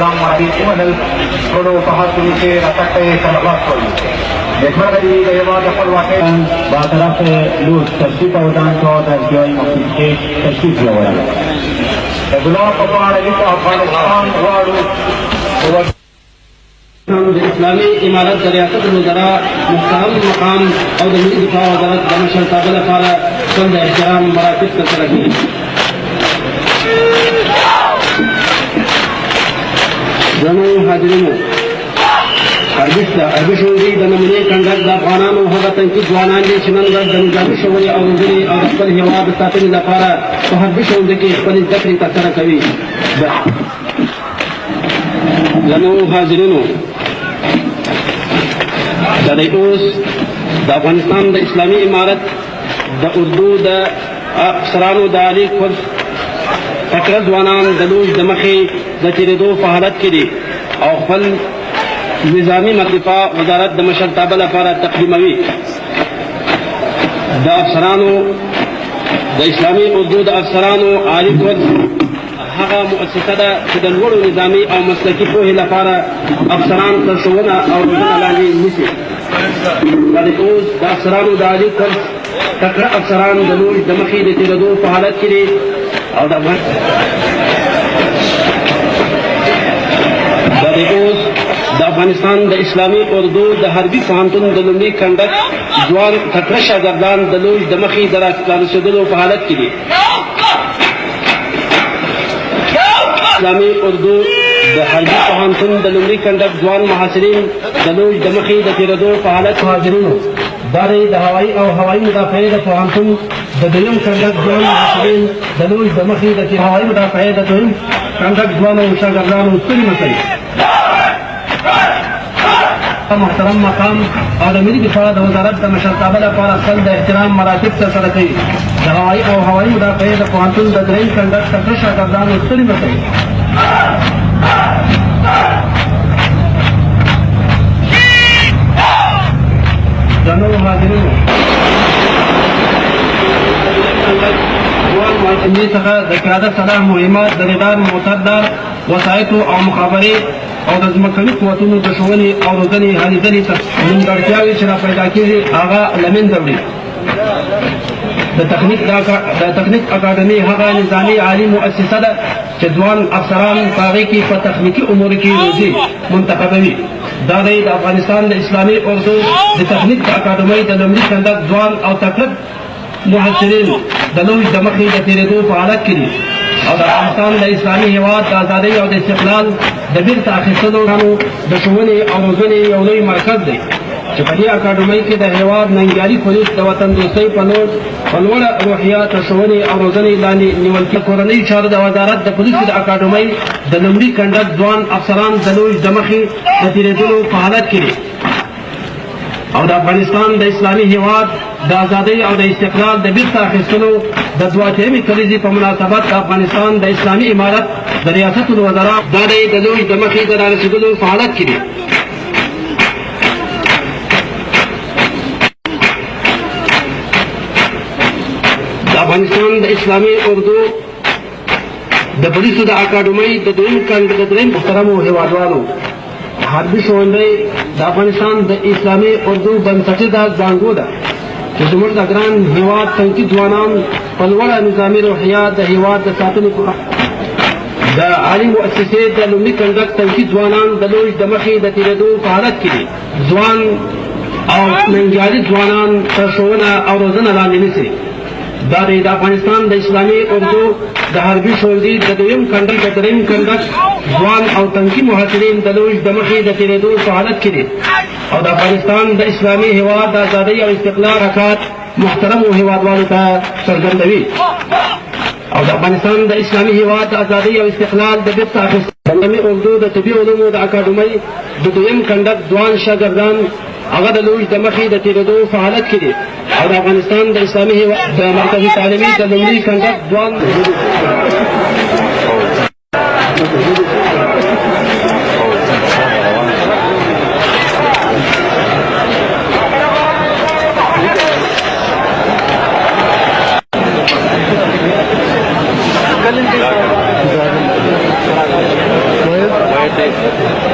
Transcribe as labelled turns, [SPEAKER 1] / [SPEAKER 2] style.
[SPEAKER 1] احترام مراکز ومنل ټولو اتحادونو کې راتګ ته سلامات کړو. نیکمرغه دې د هېواد د خپلواکۍ
[SPEAKER 2] برطرف لوت تشریف آوردند تا در جای مفیدکش تشریف بیاورند.
[SPEAKER 1] د ګلاب په پاڼه لیک افغانستان غواړو
[SPEAKER 3] د اسلامي امارت د ریاست الوزرا محترم مقام او د ملي دفاع وزارت د مشرتابه لپاره د احترام مراتب ترسره کړي. درنو حاضرینو، عربي ښوونځي د نمونې کنډک د افغانانو هغه تنکي ځوانان دي چې نن ورځ د نظامي ښوونې او روزنې او د خپل هېواد د ساتنې لپاره په حربي ښوونځي کې خپلې زده کړې ترسره کوي. درنو حاضرینو، دا دی اوس د افغانستان د اسلامي امارت د اردو د افسرانو د عالي کورس تکړه ځوانان د لوژ د مخې د تېرېدو په حالت کې دي او خپل نظامي دفاع وزارت د مشرتابه لپاره تقدیموي. د افسرانو د اسلامي اردو د افسرانو عالي کورس هغه مؤسسه ده چې د لوړو نظامي او مسلکي پوهې لپاره افسران تر ښوونه او روزنه لاندې نیسي. دا د اوس د افسرانو د عالي کورس تکړه افسران د لوژ د مخې د تېرېدو په حالت کې دي او دا د اوس د افغانستان د اسلامي اردو د حربي پوهنتون د لومړي کنډک ځوان تکړه شاګردان د لوژ د مخې د رارسېدلو په حالت کې دي. اسلامي اردو د حربي پوهنتون د لومړي کنډک ځوان محصلین د لوژ د مخې د تېرېدو په حالت حاضرینو. دا دی د هوایي او هوایي مدافعې د پوهنتون د دویم کنډک ځوان محصلین د لوژ د مخې د هوایي مدافعې د دویم کنډک ځوانو شاګردانو ستړي مشئ. محترم مقام او د ملي دفاع د وزارت د مشرتابه لپاره خپل د احترام مراتب ترسره کوي. د هوایي او هوایي مدافعې د پوهنتون د درېیم کنډک تکړه شاګردانو ستړي مشئ. درنو حاضرینو، ځوان څخه د قیاده سلاح مهمات د ریډار موتردار وسایطو او مخابرې او د ځمکني قوتونو د ښوونې او روزنې هلې ځلې نیمګړتیاوې چې را پیدا کېږي هغه له منځه وړي. د تخنیک اکاډمي هغه نظامي عالي مؤسسه ده چې ځوان افسران په هغې کې په تخنیکي امورو کې روزي منتخبوي. دا دی د افغانستان د اسلامي اردو د تخنیک اکاډمۍ د لومړي کنډک ځوان او تکړه محصلین د لوژ د مخې د تېرېدو په حالت کې دي او د افغانستان د اسلامي هېواد د ازادۍ او د استقلال د بیرته اخیستلو د ښوونې او روزنې یو لوی مرکز دی چې په دې اکاډمۍ کې د هېواد ننګیالي پولیس د وطن دوستۍ په لوړه روحیه تر ښوونې او روزنې لاندې نیول کېږي. کورنۍ چارو د وزارت د پولیسو د اکاډمۍ د لومړي کنډک ځوان افسران د لوژ د مخې د تېرېدلو په حالت کې دي او د افغانستان د اسلامي هېواد د ازادۍ او د استقلال د بیرته اخیستلو د 72مې کلیزې په مناسبت د افغانستان د اسلامي امارت د ریاست الوزرا دا دی د لوژ د مخې د رارسېدلو په حالت کې دي. د افغانستان د اسلامي اردو د پولیسو د اکاډمۍ د درېیم محترمو هېوادوالو، حربي ښوونځی د افغانستان د اسلامي اردو بنسټیزه ځانګو ده چې زموږ د ګران هېواد تنکي ځوانان په لوړه نظامي روحیه د هېواد د ساتنې په د عالي مؤسسې د لومړي کنډک تنکي ځوانان د لوژ د مخې د تېرېدو په حالت کې دي. ځوان او ننګیالي ځوانان تر ښوونه او روزنه لاندې نیسي. دا دی د افغانستان د اسلامي اردو د حربي ښوونځي د دویم کنډک د درېیم کنډک ځوان او تنکي محصلین د لوژ د مخې د تېرېدو په حالت کې دي او د افغانستان د اسلامي هېواد د ازادۍ او استقلال حرکات محترمو هېوادوالو ته څرګندوي او د افغانستان د اسلامي هېواد د ازادۍ او استقلال د بیرته اخیستلو د اردو د طبي علومو د اکاډمۍ د دویم کنډک ځوان شاګردان هغه د لوژ د مخې د تېرېدو په حالت کې دي او د افغانستان د اسلامي هېواد د مرکزي تعلیمي د لومړي کنډک ځوان دی